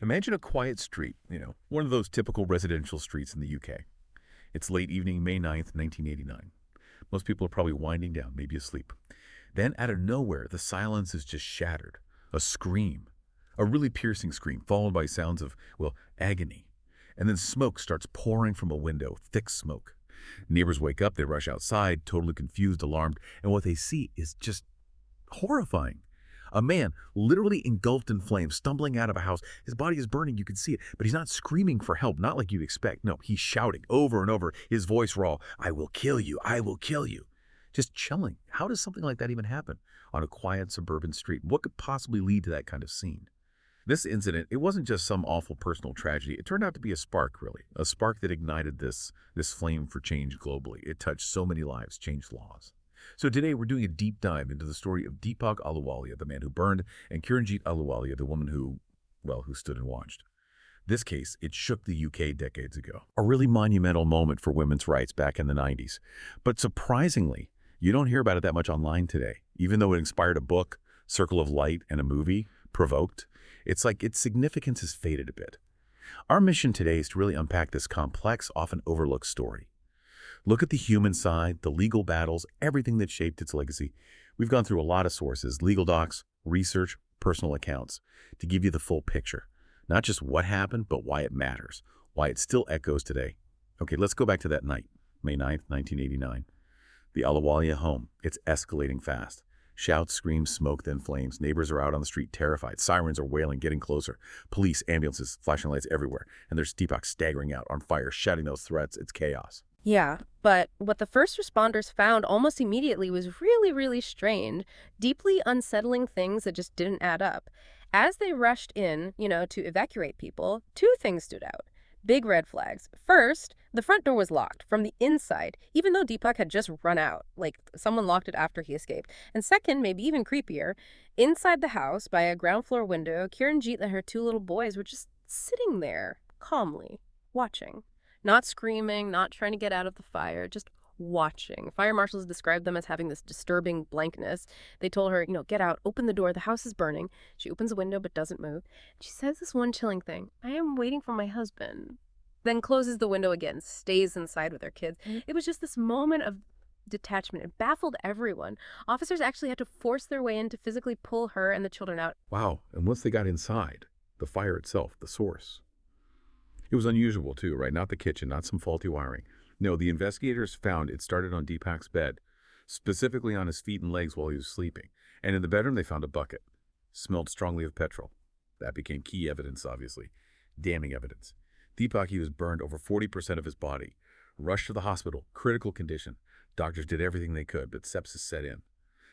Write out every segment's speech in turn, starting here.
Imagine a quiet street, one of those typical residential streets in the UK. It's late evening, May 9th, 1989. Most people are probably winding down, maybe asleep. Then, out of nowhere, the silence is just shattered. A scream. A really piercing scream, followed by sounds of, agony. And then smoke starts pouring from a window, thick smoke. Neighbors wake up, they rush outside, totally confused, alarmed, and what they see is just horrifying. A man, literally engulfed in flames, stumbling out of a house. His body is burning, you can see it, but he's not screaming for help, not like you'd expect. No, he's shouting over and over, his voice raw, "I will kill you, I will kill you." Just chilling. How does something like that even happen on a quiet suburban street? What could possibly lead to that kind of scene? This incident, it wasn't just some awful personal tragedy. It turned out to be a spark, really. A spark that ignited this flame for change globally. It touched so many lives, changed laws. So today we're doing a deep dive into the story of Deepak Ahluwalia, the man who burned, and Kiranjit Ahluwalia, the woman who stood and watched. This case, it shook the UK decades ago. A really monumental moment for women's rights back in the 90s. But surprisingly, you don't hear about it that much online today. Even though it inspired a book, Circle of Light, and a movie, Provoked, it's like its significance has faded a bit. Our mission today is to really unpack this complex, often overlooked story. Look at the human side, the legal battles, everything that shaped its legacy. We've gone through a lot of sources, legal docs, research, personal accounts, to give you the full picture. Not just what happened, but why it matters, why it still echoes today. Okay, let's go back to that night, May 9th, 1989. The Ahluwalia home, it's escalating fast. Shouts, screams, smoke, then flames. Neighbors are out on the street terrified. Sirens are wailing, getting closer. Police, ambulances, flashing lights everywhere. And there's Deepak staggering out, on fire, shouting those threats. It's chaos. Yeah, but what the first responders found almost immediately was really, really strange, deeply unsettling things that just didn't add up. As they rushed in, to evacuate people, two things stood out. Big red flags. First, the front door was locked from the inside, even though Deepak had just run out, like someone locked it after he escaped. And second, maybe even creepier, inside the house, by a ground floor window, Kiranjit and her two little boys were just sitting there, calmly, watching. Not screaming, not trying to get out of the fire, just watching. Fire marshals described them as having this disturbing blankness. They told her, get out, open the door, the house is burning. She opens the window but doesn't move. She says this one chilling thing, "I am waiting for my husband." Then closes the window again, stays inside with her kids. It was just this moment of detachment. It baffled everyone. Officers actually had to force their way in to physically pull her and the children out. Wow, and once they got inside, the fire itself, the source. It was unusual too, right? Not the kitchen, not some faulty wiring. No, the investigators found it started on Deepak's bed, specifically on his feet and legs while he was sleeping. And in the bedroom, they found a bucket. Smelled strongly of petrol. That became key evidence, obviously. Damning evidence. Deepak, he was burned over 40% of his body. Rushed to the hospital, critical condition. Doctors did everything they could, but sepsis set in.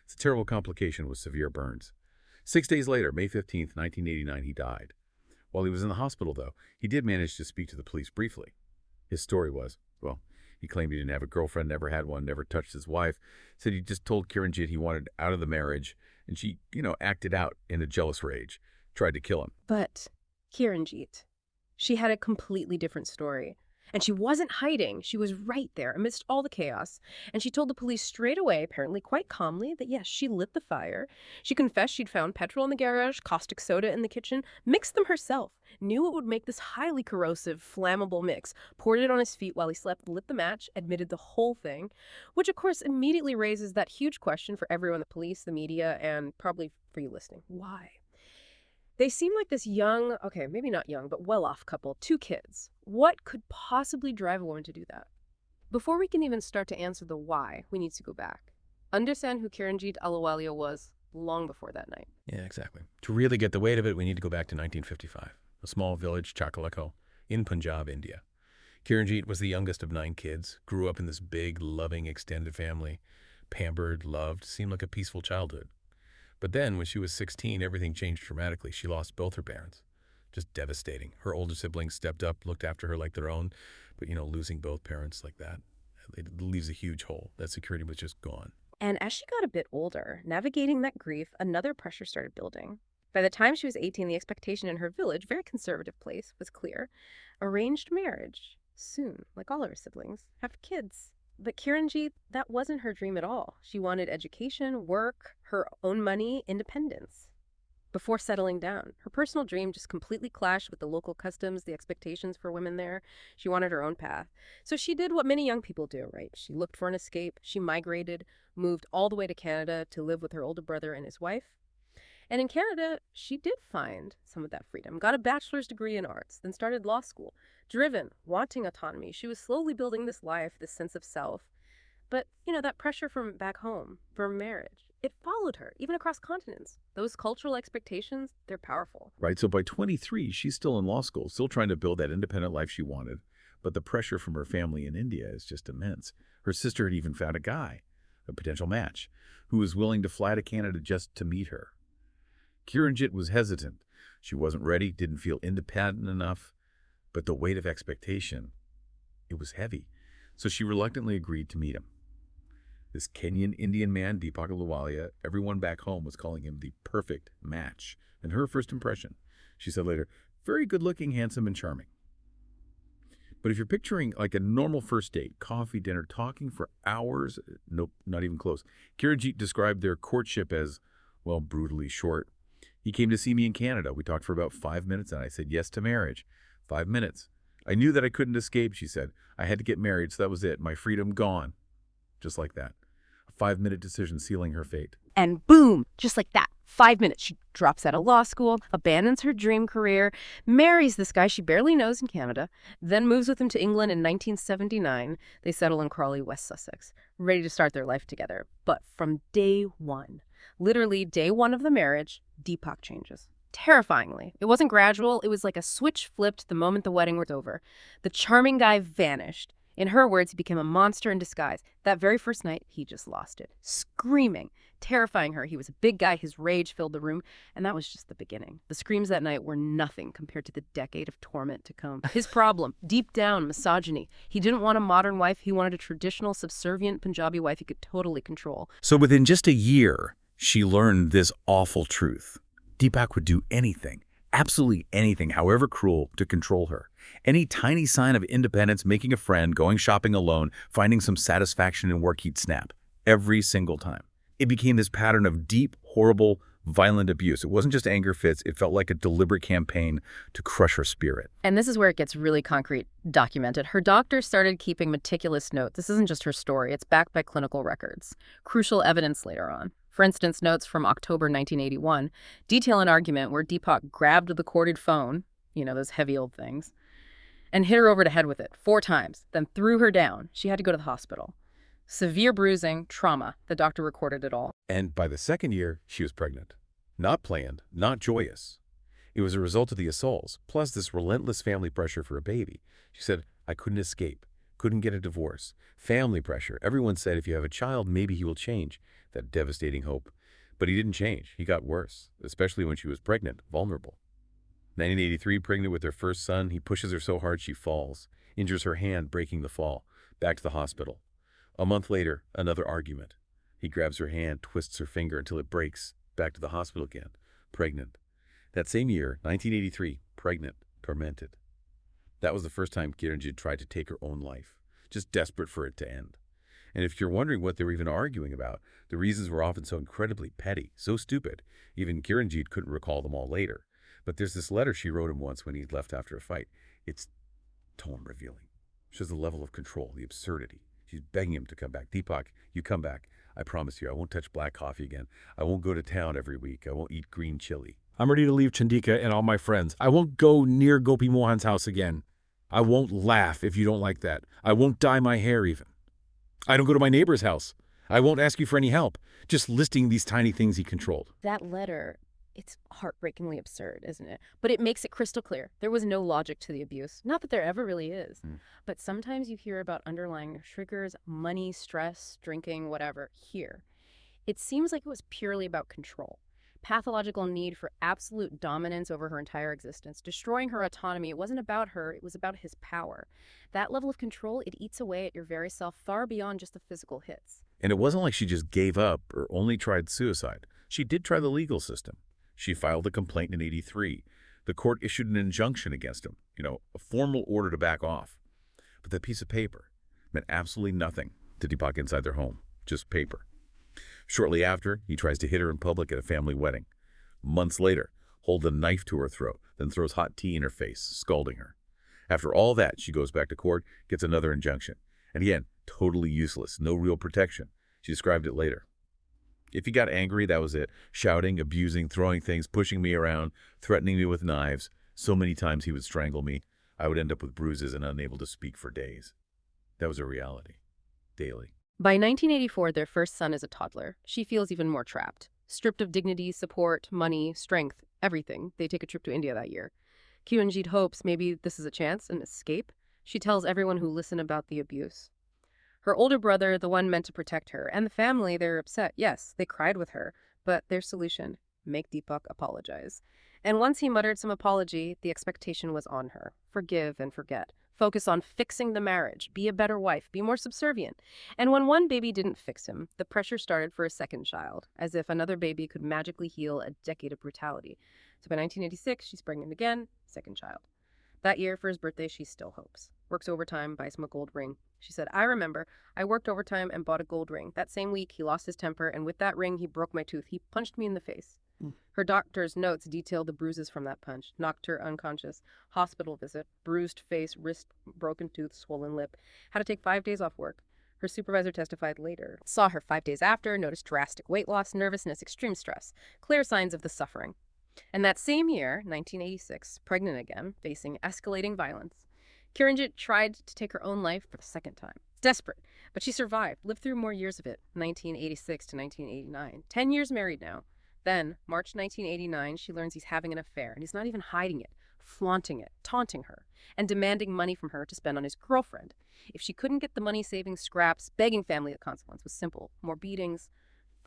It's a terrible complication with severe burns. 6 days later, May 15th, 1989, he died. While he was in the hospital, though, he did manage to speak to the police briefly. His story was, he claimed he didn't have a girlfriend, never had one, never touched his wife, said he just told Kiranjit he wanted out of the marriage, and she, acted out in a jealous rage, tried to kill him. But Kiranjit, she had a completely different story. And she wasn't hiding. She was right there amidst all the chaos. And she told the police straight away, apparently quite calmly, that yes, she lit the fire. She confessed she'd found petrol in the garage, caustic soda in the kitchen, mixed them herself, knew it would make this highly corrosive, flammable mix, poured it on his feet while he slept, lit the match, admitted the whole thing, which of course immediately raises that huge question for everyone, the police, the media, and probably for you listening. Why? They seem like this young, okay, maybe not young, but well-off couple, 2 kids. What could possibly drive a woman to do that? Before we can even start to answer the why, we need to go back. Understand who Kiranjit Ahluwalia was long before that night. Yeah, exactly. To really get the weight of it, we need to go back to 1955, a small village, Chakaleko, in Punjab, India. Kiranjit was the youngest of 9 kids, grew up in this big, loving, extended family, pampered, loved, seemed like a peaceful childhood. But then, when she was 16, everything changed dramatically. She lost both her parents. Just devastating. Her older siblings stepped up, looked after her like their own, but, losing both parents like that, it leaves a huge hole. That security was just gone. And as she got a bit older, navigating that grief, another pressure started building. By the time she was 18, the expectation in her village, very conservative place, was clear. Arranged marriage. Soon, like all of her siblings, have kids. But Kiranjit, that wasn't her dream at all. She wanted education, work, her own money, independence. before settling down. Her personal dream just completely clashed with the local customs, the expectations for women there. She wanted her own path. So she did what many young people do, right? She looked for an escape. She migrated, moved all the way to Canada to live with her older brother and his wife. And in Canada, she did find some of that freedom, got a bachelor's degree in arts, then started law school. Driven, wanting autonomy, she was slowly building this life, this sense of self. But, that pressure from back home, from marriage, it followed her, even across continents. Those cultural expectations, they're powerful. Right, so by 23, she's still in law school, still trying to build that independent life she wanted. But the pressure from her family in India is just immense. Her sister had even found a guy, a potential match, who was willing to fly to Canada just to meet her. Kiranjit was hesitant. She wasn't ready, didn't feel independent enough. But the weight of expectation, it was heavy. So she reluctantly agreed to meet him. This Kenyan Indian man, Deepak Ahluwalia, everyone back home was calling him the perfect match. And her first impression, she said later, very good-looking, handsome, and charming. But if you're picturing like a normal first date, coffee, dinner, talking for hours, nope, not even close. Kiranjit described their courtship as, well, brutally short. He came to see me in Canada. We talked for about 5 minutes, and I said yes to marriage. 5 minutes. I knew that I couldn't escape, she said. I had to get married, so that was it. My freedom gone. Just like that. A 5-minute decision sealing her fate. And boom, just like that, 5 minutes, she drops out of law school, abandons her dream career, marries this guy she barely knows in Canada, then moves with him to England in 1979. They settle in Crawley, West Sussex, ready to start their life together. But from day one, literally day one of the marriage, Deepak changes. Terrifyingly. It wasn't gradual. It was like a switch flipped the moment the wedding was over. The charming guy vanished. In her words, he became a monster in disguise. That very first night, he just lost it. Screaming, terrifying her. He was a big guy. His rage filled the room. And that was just the beginning. The screams that night were nothing compared to the decade of torment to come. His problem, deep down, misogyny. He didn't want a modern wife. He wanted a traditional, subservient Punjabi wife he could totally control. So within just a year, she learned this awful truth. Deepak would do anything, absolutely anything, however cruel, to control her. Any tiny sign of independence, making a friend, going shopping alone, finding some satisfaction in work, he'd snap. Every single time. It became this pattern of deep, horrible, violent abuse. It wasn't just anger fits. It felt like a deliberate campaign to crush her spirit. And this is where it gets really concrete, documented. Her doctor started keeping meticulous notes. This isn't just her story. It's backed by clinical records. Crucial evidence later on. For instance, notes from October 1981 detail an argument where Deepak grabbed the corded phone, those heavy old things, and hit her over the head with it 4 times, then threw her down. She had to go to the hospital. Severe bruising, trauma. The doctor recorded it all. And by the second year, she was pregnant. Not planned, not joyous. It was a result of the assaults, plus this relentless family pressure for a baby. She said, I couldn't escape, couldn't get a divorce. Family pressure. Everyone said if you have a child, maybe he will change. That devastating hope. But he didn't change. He got worse, especially when she was pregnant, vulnerable. 1983, pregnant with her first son, he pushes her so hard she falls, injures her hand, breaking the fall. Back to the hospital. A month later, another argument. He grabs her hand, twists her finger until it breaks. Back to the hospital again. Pregnant. That same year, 1983, pregnant, tormented. That was the first time Kiranjit tried to take her own life, just desperate for it to end. And if you're wondering what they were even arguing about, the reasons were often so incredibly petty, so stupid, even Kiranjit couldn't recall them all later. But there's this letter she wrote him once when he'd left after a fight. It's tone-revealing. Shows the level of control, the absurdity. She's begging him to come back. Deepak, you come back. I promise you, I won't touch black coffee again. I won't go to town every week. I won't eat green chili. I'm ready to leave Chandika and all my friends. I won't go near Gopi Mohan's house again. I won't laugh if you don't like that. I won't dye my hair even. I don't go to my neighbor's house. I won't ask you for any help. Just listing these tiny things he controlled. That letter, it's heartbreakingly absurd, isn't it? But it makes it crystal clear. There was no logic to the abuse. Not that there ever really is. But sometimes you hear about underlying triggers, money, stress, drinking, whatever. Here, it seems like it was purely about control. Pathological need for absolute dominance over her entire existence, destroying her autonomy. It wasn't about her, it was about his power. That level of control, it eats away at your very self far beyond just the physical hits. And it wasn't like she just gave up or only tried suicide. She did try the legal system. She filed a complaint in '83. The court issued an injunction against him, a formal order to back off. But that piece of paper meant absolutely nothing to Deepak inside their home, just paper. Shortly after, he tries to hit her in public at a family wedding. Months later, holds a knife to her throat, then throws hot tea in her face, scalding her. After all that, she goes back to court, gets another injunction. And again, totally useless, no real protection. She described it later. If he got angry, that was it. Shouting, abusing, throwing things, pushing me around, threatening me with knives. So many times he would strangle me. I would end up with bruises and unable to speak for days. That was a reality. Daily. By 1984, their first son is a toddler. She feels even more trapped. Stripped of dignity, support, money, strength, everything. They take a trip to India that year. Kiranjit hopes maybe this is a chance, an escape. She tells everyone who listen about the abuse. Her older brother, the one meant to protect her, and the family, they're upset. Yes, they cried with her, but their solution, make Deepak apologize. And once he muttered some apology, the expectation was on her. Forgive and forget. Focus on fixing the marriage. Be a better wife. Be more subservient. And when one baby didn't fix him, the pressure started for a second child, as if another baby could magically heal a decade of brutality. So by 1986, she's pregnant again, second child. That year, for his birthday, she still hopes. Works overtime, buys him a gold ring. She said, I remember, I worked overtime and bought a gold ring. That same week, he lost his temper, and with that ring, he broke my tooth. He punched me in the face. Her doctor's notes detail the bruises from that punch. Knocked her unconscious. Hospital visit. Bruised face, wrist, broken tooth, swollen lip. Had to take 5 days off work. Her supervisor testified later. Saw her 5 days after, noticed drastic weight loss, nervousness, extreme stress. Clear signs of the suffering. And that same year, 1986, pregnant again, facing escalating violence, Kiranjit tried to take her own life for the second time. Desperate, but she survived, lived through more years of it, 1986 to 1989. 10 years married now. Then, March 1989, she learns he's having an affair, and he's not even hiding it, flaunting it, taunting her, and demanding money from her to spend on his girlfriend. If she couldn't get the money-saving scraps, begging family, the consequence was simple. More beatings,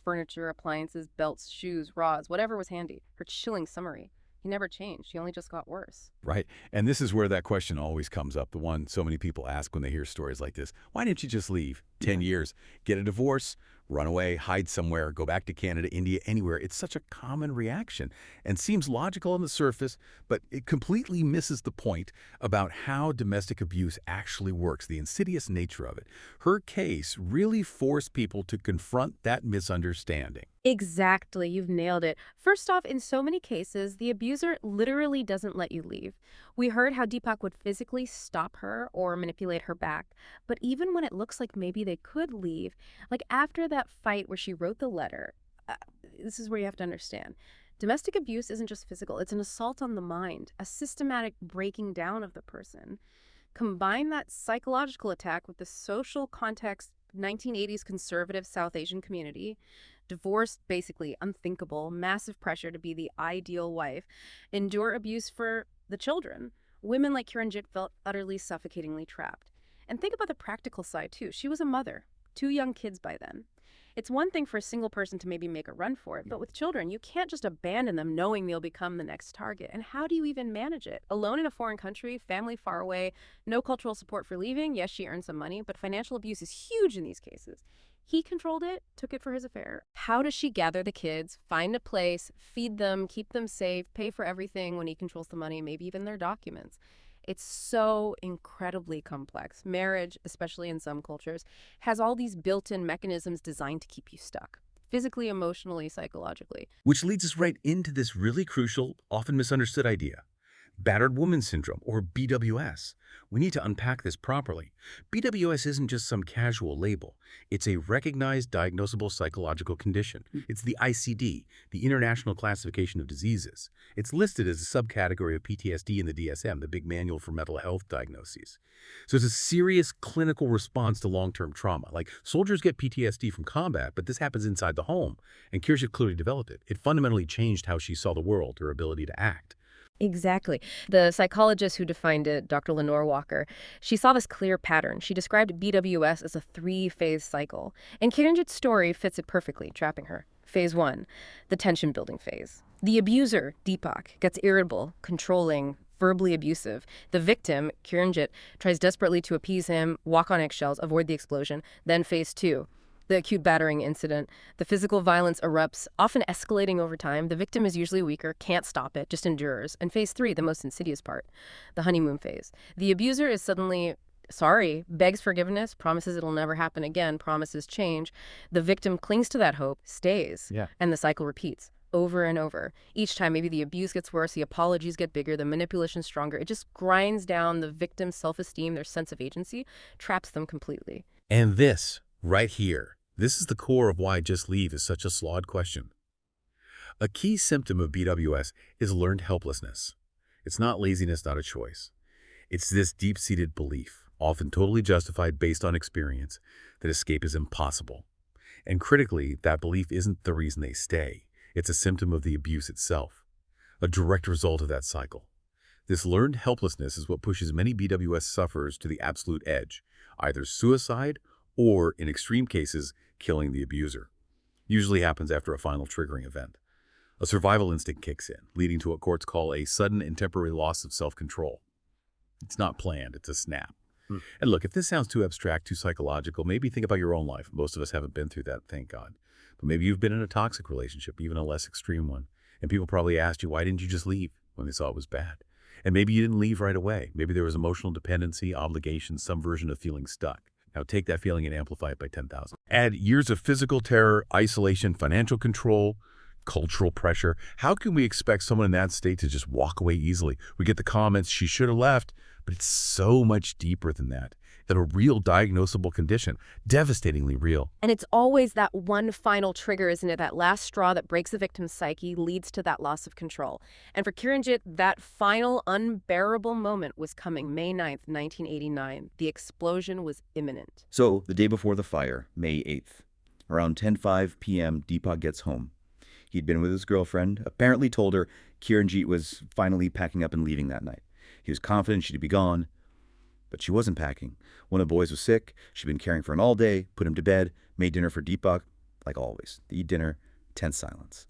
furniture, appliances, belts, shoes, rods, whatever was handy. Her chilling summary. He never changed. He only just got worse. Right. And this is where that question always comes up, the one so many people ask when they hear stories like this. Why didn't you just leave? 10 years. Get a divorce, run away, hide somewhere, go back to Canada, India, anywhere. It's such a common reaction and seems logical on the surface, but it completely misses the point about how domestic abuse actually works, the insidious nature of it. Her case really forced people to confront that misunderstanding. Exactly. You've nailed it. First off, in so many cases, the abuser literally doesn't let you leave. We heard how Deepak would physically stop her or manipulate her back. But even when it looks like maybe they could leave, like after that fight where she wrote the letter, this is where you have to understand. Domestic abuse isn't just physical. It's an assault on the mind, a systematic breaking down of the person. Combine that psychological attack with the social context, 1980s conservative South Asian community, divorce basically unthinkable, massive pressure to be the ideal wife, endure abuse for the children. Women like Kiranjit felt utterly suffocatingly trapped. And think about the practical side too. She was a mother, 2 young kids by then. It's one thing for a single person to maybe make a run for it, but with children, you can't just abandon them knowing they'll become the next target. And how do you even manage it? Alone in a foreign country, family far away, no cultural support for leaving. Yes, she earned some money, but financial abuse is huge in these cases. He controlled it, took it for his affair. How does she gather the kids, find a place, feed them, keep them safe, pay for everything when he controls the money, maybe even their documents? It's so incredibly complex. Marriage, especially in some cultures, has all these built-in mechanisms designed to keep you stuck, physically, emotionally, psychologically. Which leads us right into this really crucial, often misunderstood idea. Battered woman syndrome, or BWS. We need to unpack this properly. BWS isn't just some casual label. It's a recognized diagnosable psychological condition. It's the ICD, the International Classification of Diseases. It's listed as a subcategory of PTSD in the DSM, the big manual for mental health diagnoses. So it's a serious clinical response to long-term trauma. Like, soldiers get PTSD from combat, but this happens inside the home. And Kiranjit clearly developed it. It fundamentally changed how she saw the world, her ability to act. Exactly. The psychologist who defined it, Dr. Lenore Walker, she saw this clear pattern. She described BWS as a 3-phase cycle. And Kiranjit's story fits it perfectly, trapping her. Phase 1, the tension-building phase. The abuser, Deepak, gets irritable, controlling, verbally abusive. The victim, Kiranjit, tries desperately to appease him, walk on eggshells, avoid the explosion. Then Phase 2. The acute battering incident. The physical violence erupts, often escalating over time. The victim is usually weaker, can't stop it, just endures. And Phase 3, the most insidious part, the honeymoon phase. The abuser is suddenly sorry, begs forgiveness, promises it'll never happen again, promises change. The victim clings to that hope, stays, and the cycle repeats. over and over. Each time, maybe the abuse gets worse, the apologies get bigger, the manipulation's stronger. It just grinds down the victim's self-esteem, their sense of agency, traps them completely. And this, right here, this is the core of why just leave is such a flawed question. A key symptom of BWS is learned helplessness. It's not laziness, not a choice. It's this deep-seated belief, often totally justified based on experience, that escape is impossible. And critically, that belief isn't the reason they stay. It's a symptom of the abuse itself, a direct result of that cycle. This learned helplessness is what pushes many BWS sufferers to the absolute edge, either suicide or, in extreme cases, killing the abuser. Usually happens after a final triggering event. A survival instinct kicks in, leading to what courts call a sudden and temporary loss of self-control. It's not planned, it's a snap. And look, if this sounds too abstract, too psychological, maybe think about your own life. Most of us haven't been through that, thank God. But maybe you've been in a toxic relationship, even a less extreme one. And people probably asked you, why didn't you just leave when they saw it was bad? And maybe you didn't leave right away. Maybe there was emotional dependency, obligation, some version of feeling stuck. Now take that feeling and amplify it by 10,000. Add years of physical terror, isolation, financial control, cultural pressure. How can we expect someone in that state to just walk away easily? We get the comments, she should have left, but it's so much deeper than that. That a real diagnosable condition, devastatingly real. And it's always that one final trigger, isn't it? That last straw that breaks the victim's psyche leads to that loss of control. And for Kiranjit, that final unbearable moment was coming May 9th, 1989. The explosion was imminent. So, the day before the fire, May 8th, around 10:05 p.m., Deepak gets home. He'd been with his girlfriend, apparently told her Kiranjit was finally packing up and leaving that night. He was confident she'd be gone, but she wasn't packing. One of the boys was sick. She'd been caring for him all day, put him to bed, made dinner for Deepak, like always. They eat dinner, tense silence.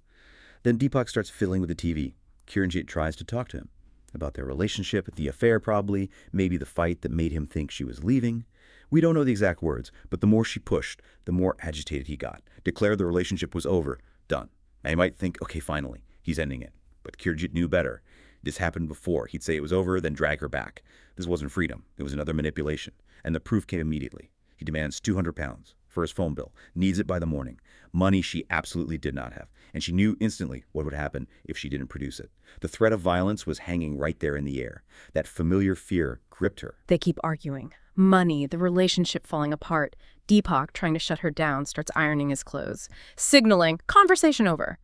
Then Deepak starts fiddling with the TV. Kiranjit tries to talk to him about their relationship, the affair probably, maybe the fight that made him think she was leaving. We don't know the exact words, but the more she pushed, the more agitated he got. Declared the relationship was over, done. Now you might think, okay, finally, he's ending it. But Kiranjit knew better. This happened before. He'd say it was over, then drag her back. This wasn't freedom. It was another manipulation. And the proof came immediately. He demands £200 for his phone bill, needs it by the morning. Money she absolutely did not have. And she knew instantly what would happen if she didn't produce it. The threat of violence was hanging right there in the air. That familiar fear gripped her. They keep arguing. Money, the relationship falling apart. Deepak, trying to shut her down, starts ironing his clothes, signaling, conversation over.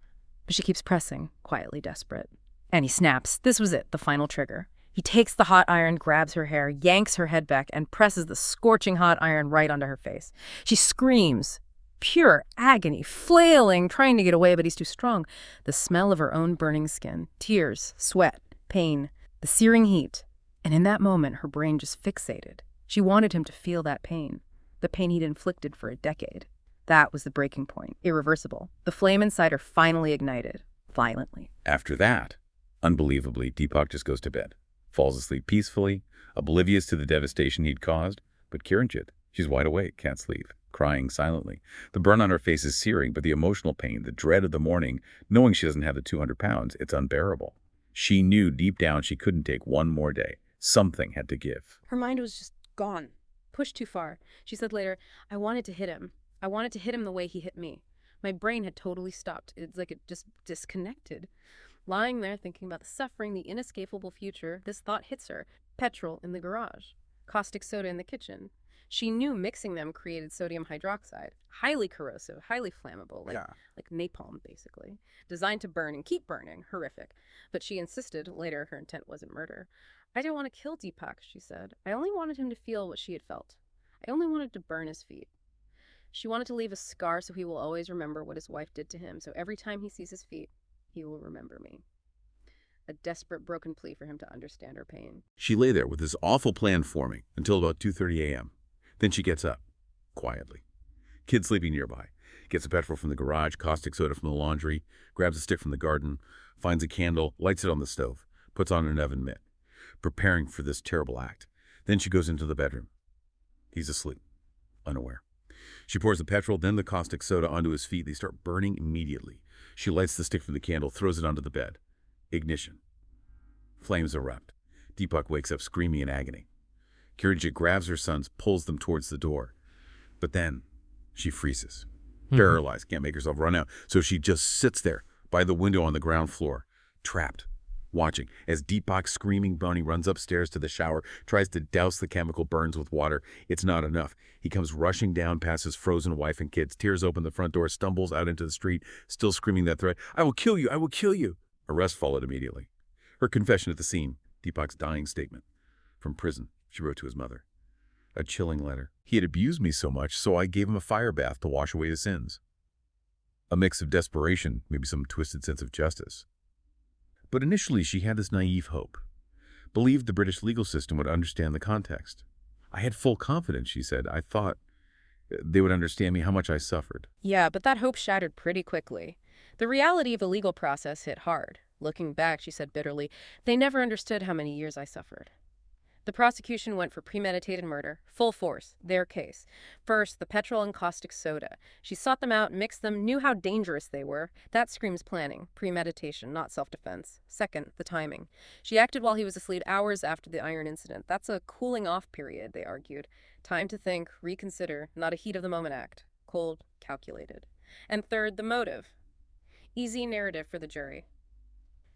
But she keeps pressing, quietly desperate. And he snaps. This was it, the final trigger. He takes the hot iron, grabs her hair, yanks her head back, and presses the scorching hot iron right onto her face. She screams. Pure agony, flailing, trying to get away, but he's too strong. The smell of her own burning skin, tears, sweat, pain, the searing heat. And in that moment, her brain just fixated. She wanted him to feel that pain, the pain he'd inflicted for a decade. That was the breaking point, irreversible. The flame inside her finally ignited, violently. After that, unbelievably, Deepak just goes to bed, falls asleep peacefully, oblivious to the devastation he'd caused. But Kiranjit, she's wide awake, can't sleep, crying silently. The burn on her face is searing, but the emotional pain, the dread of the morning, knowing she doesn't have the 200 pounds, it's unbearable. She knew deep down she couldn't take one more day. Something had to give. Her mind was just gone, pushed too far. She said later, I wanted to hit him. I wanted to hit him the way he hit me. My brain had totally stopped. It's like it just disconnected. Lying there thinking about the suffering, the inescapable future, this thought hits her. Petrol in the garage. Caustic soda in the kitchen. She knew mixing them created sodium hydroxide. Highly corrosive, highly flammable, like napalm, basically. Designed to burn and keep burning. Horrific. But she insisted, later, her intent wasn't murder. I didn't want to kill Deepak, she said. I only wanted him to feel what she had felt. I only wanted to burn his feet. She wanted to leave a scar so he will always remember what his wife did to him, so every time he sees his feet, he will remember me. A desperate, broken plea for him to understand her pain. She lay there with this awful plan forming until about 2:30 a.m. Then she gets up, quietly. Kid sleeping nearby. Gets the petrol from the garage, caustic soda from the laundry, grabs a stick from the garden, finds a candle, lights it on the stove, puts on an oven mitt, preparing for this terrible act. Then she goes into the bedroom. He's asleep, unaware. She pours the petrol, then the caustic soda onto his feet. They start burning immediately. She lights the stick from the candle, throws it onto the bed. Ignition. Flames erupt. Deepak wakes up screaming in agony. Kiranjit grabs her sons, pulls them towards the door. But then she freezes. Paralyzed, can't make herself run out. So she just sits there by the window on the ground floor, trapped, watching as Deepak's screaming bunny runs upstairs to the shower, tries to douse the chemical burns with water. It's not enough. He comes rushing down past his frozen wife and kids, tears open the front door, stumbles out into the street, still screaming that threat, "I will kill you, I will kill you." Arrest followed immediately. Her confession at the scene, Deepak's dying statement. From prison, she wrote to his mother. A chilling letter. He had abused me so much, so I gave him a fire bath to wash away his sins. A mix of desperation, maybe some twisted sense of justice. But initially she had this naive hope. Believed the British legal system would understand the context. I had full confidence, she said. I thought they would understand me, how much I suffered. Yeah, but that hope shattered pretty quickly. The reality of the legal process hit hard. Looking back, she said bitterly, they never understood how many years I suffered. The prosecution went for premeditated murder, full force, their case. First, the petrol and caustic soda. She sought them out, mixed them, knew how dangerous they were. That screams planning, premeditation, not self-defense. Second, the timing. She acted while he was asleep hours after the iron incident. That's a cooling-off period, they argued. Time to think, reconsider, not a heat-of-the-moment act. Cold, calculated. And third, the motive. Easy narrative for the jury.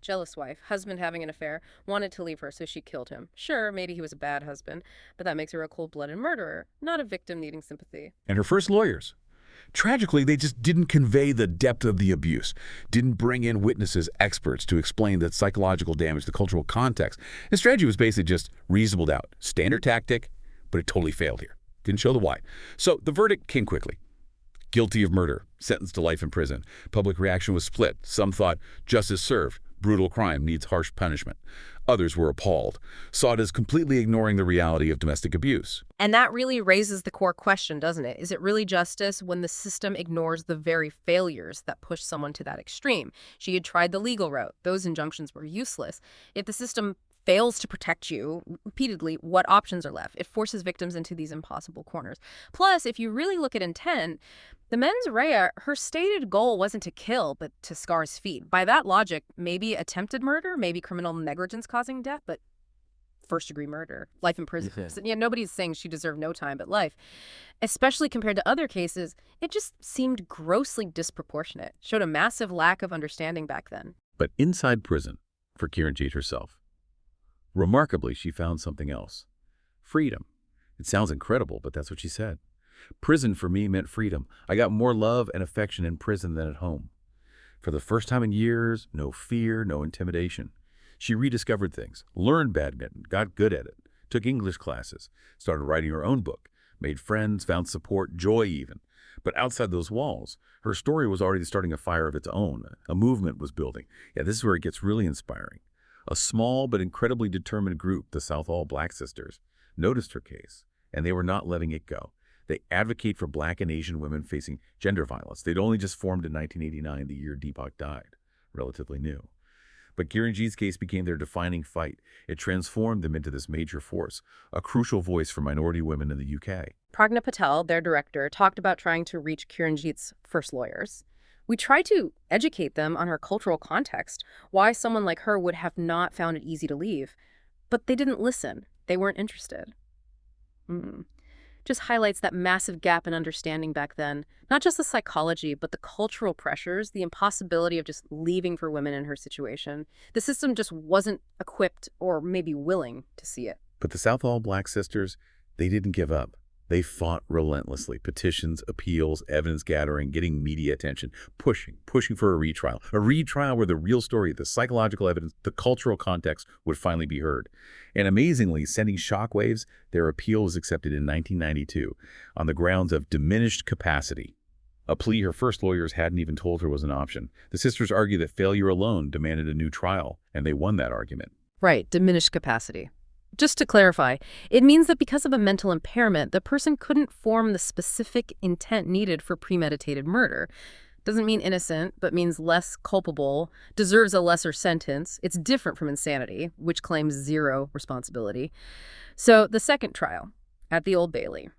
Jealous wife, husband having an affair, wanted to leave her, so she killed him. Sure, maybe he was a bad husband, but that makes her a cold-blooded murderer, not a victim needing sympathy. And her first lawyers. Tragically, they just didn't convey the depth of the abuse, didn't bring in witnesses, experts to explain the psychological damage, the cultural context. The strategy was basically just reasonable doubt. Standard tactic, but it totally failed here. Didn't show the why. So the verdict came quickly. Guilty of murder, sentenced to life in prison. Public reaction was split. Some thought justice served. Brutal crime needs harsh punishment. Others were appalled, saw it as completely ignoring the reality of domestic abuse. And that really raises the core question, doesn't it? Is it really justice when the system ignores the very failures that push someone to that extreme? She had tried the legal route. Those injunctions were useless. If the system fails to protect you repeatedly, what options are left? It forces victims into these impossible corners. Plus, if you really look at intent, the mens rea, her stated goal wasn't to kill, but to scar his feet. By that logic, maybe attempted murder, maybe criminal negligence causing death, but first-degree murder, life in prison. Yeah, nobody's saying she deserved no time but life. Especially compared to other cases, it just seemed grossly disproportionate, showed a massive lack of understanding back then. But inside prison, for Kiranjit herself, remarkably, she found something else. Freedom. It sounds incredible, but that's what she said. Prison for me meant freedom. I got more love and affection in prison than at home. For the first time in years, no fear, no intimidation. She rediscovered things, learned badminton, got good at it, took English classes, started writing her own book, made friends, found support, joy even. But outside those walls, her story was already starting a fire of its own. A movement was building. Yeah, this is where it gets really inspiring. A small but incredibly determined group, the Southall Black Sisters, noticed her case, and they were not letting it go. They advocate for Black and Asian women facing gender violence. They'd only just formed in 1989, the year Deepak died. Relatively new. But Kiranjit's case became their defining fight. It transformed them into this major force, a crucial voice for minority women in the UK. Pragna Patel, their director, talked about trying to reach Kiranjit's first lawyers. We tried to educate them on her cultural context, why someone like her would have not found it easy to leave. But they didn't listen. They weren't interested. Just highlights that massive gap in understanding back then. Not just the psychology, but the cultural pressures, the impossibility of just leaving for women in her situation. The system just wasn't equipped or maybe willing to see it. But the Southall Black Sisters, they didn't give up. They fought relentlessly. Petitions, appeals, evidence gathering, getting media attention, pushing for a retrial. A retrial where the real story, the psychological evidence, the cultural context would finally be heard. And amazingly, sending shockwaves, their appeal was accepted in 1992 on the grounds of diminished capacity. A plea her first lawyers hadn't even told her was an option. The sisters argue that failure alone demanded a new trial, and they won that argument. Right, diminished capacity. Just to clarify, it means that because of a mental impairment, the person couldn't form the specific intent needed for premeditated murder. Doesn't mean innocent, but means less culpable, deserves a lesser sentence. It's different from insanity, which claims zero responsibility. So the second trial, at the Old Bailey,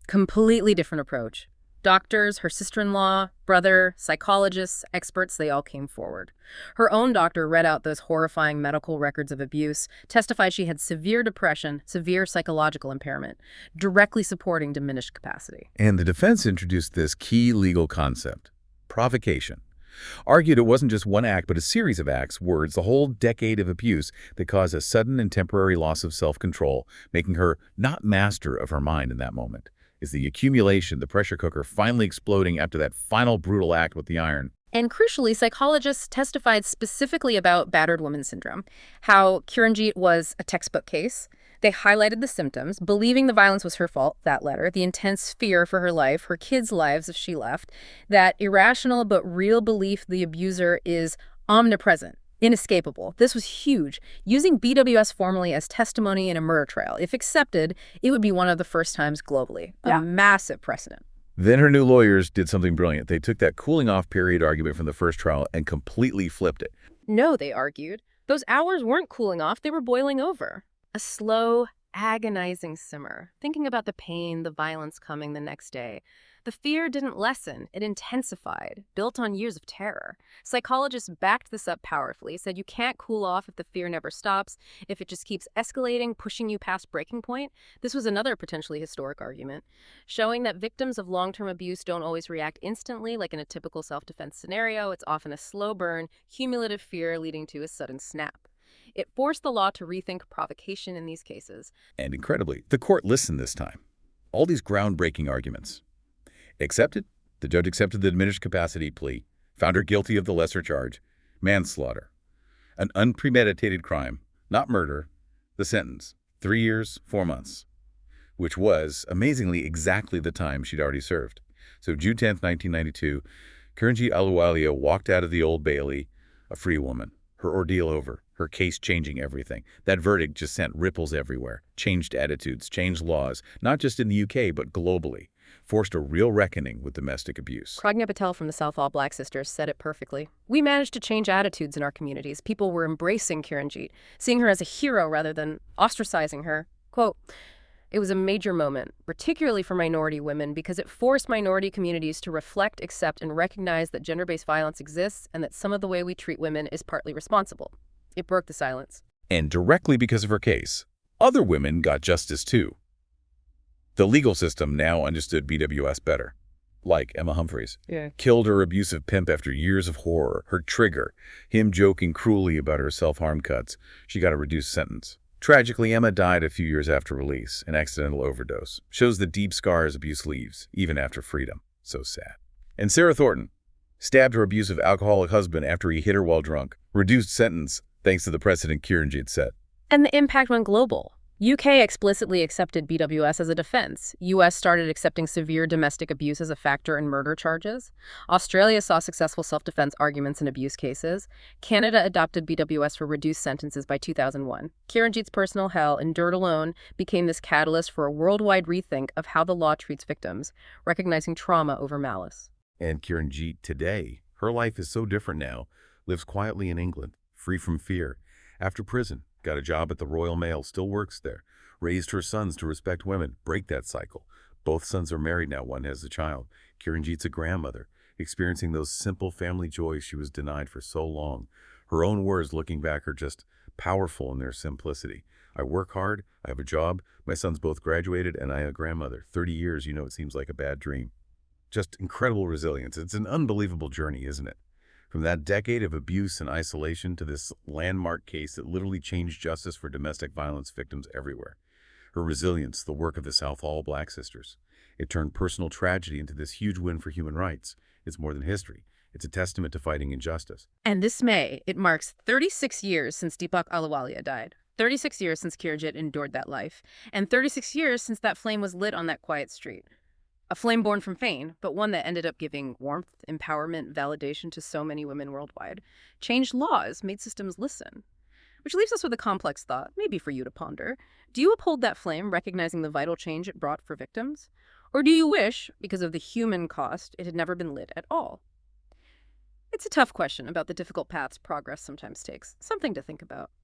completely different approach. Doctors, her sister-in-law, brother, psychologists, experts, they all came forward. Her own doctor read out those horrifying medical records of abuse, testified she had severe depression, severe psychological impairment, directly supporting diminished capacity. And the defense introduced this key legal concept, provocation. Argued it wasn't just one act, but a series of acts, words, the whole decade of abuse that caused a sudden and temporary loss of self-control, making her not master of her mind in that moment. Is the accumulation, the pressure cooker finally exploding after that final brutal act with the iron. And crucially, psychologists testified specifically about battered woman syndrome, how Kiranjit was a textbook case. They highlighted the symptoms, believing the violence was her fault, that letter, the intense fear for her life, her kids' lives if she left, that irrational but real belief the abuser is omnipresent, inescapable. This was huge. Using BWS formally as testimony in a murder trial, if accepted, it would be one of the first times globally. A massive precedent. Then her new lawyers did something brilliant. They took that cooling-off period argument from the first trial and completely flipped it. No, they argued. Those hours weren't cooling off, they were boiling over. A slow, agonizing simmer, thinking about the pain, the violence coming the next day. The fear didn't lessen, it intensified, built on years of terror. Psychologists backed this up powerfully, said you can't cool off if the fear never stops, if it just keeps escalating, pushing you past breaking point. This was another potentially historic argument, showing that victims of long-term abuse don't always react instantly like in a typical self-defense scenario. It's often a slow burn, cumulative fear leading to a sudden snap. It forced the law to rethink provocation in these cases. And incredibly, the court listened this time. All these groundbreaking arguments. Accepted. The judge accepted the diminished capacity plea, found her guilty of the lesser charge, manslaughter, an unpremeditated crime, not murder. The sentence, 3 years, 4 months, which was, amazingly, exactly the time she'd already served. So June 10th, 1992, Kiranjit Ahluwalia walked out of the Old Bailey, a free woman, her ordeal over, her case changing everything. That verdict just sent ripples everywhere, changed attitudes, changed laws, not just in the UK, but globally. Forced a real reckoning with domestic abuse. Pragya Patel from the Southall Black Sisters said it perfectly. We managed to change attitudes in our communities. People were embracing Kiranjit, seeing her as a hero rather than ostracizing her. Quote, "It was a major moment, particularly for minority women, because it forced minority communities to reflect, accept, and recognize that gender-based violence exists and that some of the way we treat women is partly responsible. It broke the silence." And directly because of her case, other women got justice too. The legal system now understood BWS better. Like Emma Humphreys. Killed her abusive pimp after years of horror. Her trigger, him joking cruelly about her self-harm cuts. She got a reduced sentence. Tragically, Emma died a few years after release, an accidental overdose. Shows the deep scars abuse leaves, even after freedom. So sad. And Sarah Thornton stabbed her abusive alcoholic husband after he hit her while drunk. Reduced sentence, thanks to the precedent Kiranjit set. And the impact went global. UK explicitly accepted BWS as a defense. US started accepting severe domestic abuse as a factor in murder charges. Australia saw successful self-defense arguments in abuse cases. Canada adopted BWS for reduced sentences by 2001. Kiranjit's personal hell, endured alone, became this catalyst for a worldwide rethink of how the law treats victims, recognizing trauma over malice. And Kiranjit today, her life is so different now, lives quietly in England, free from fear. After prison, got a job at the Royal Mail, still works there. Raised her sons to respect women, break that cycle. Both sons are married now, one has a child. Kiranjit's a grandmother, experiencing those simple family joys she was denied for so long. Her own words looking back are just powerful in their simplicity. I work hard, I have a job, my sons both graduated, and I have a grandmother. 30 years, it seems like a bad dream. Just incredible resilience. It's an unbelievable journey, isn't it? From that decade of abuse and isolation to this landmark case that literally changed justice for domestic violence victims everywhere. Her resilience, the work of the Southall Black Sisters. It turned personal tragedy into this huge win for human rights. It's more than history. It's a testament to fighting injustice. And this May, it marks 36 years since Deepak Ahluwalia died. 36 years since Kiranjit endured that life. And 36 years since that flame was lit on that quiet street. A flame born from pain, but one that ended up giving warmth, empowerment, validation to so many women worldwide. Changed laws, made systems listen. Which leaves us with a complex thought, maybe for you to ponder. Do you uphold that flame, recognizing the vital change it brought for victims? Or do you wish, because of the human cost, it had never been lit at all? It's a tough question about the difficult paths progress sometimes takes. Something to think about.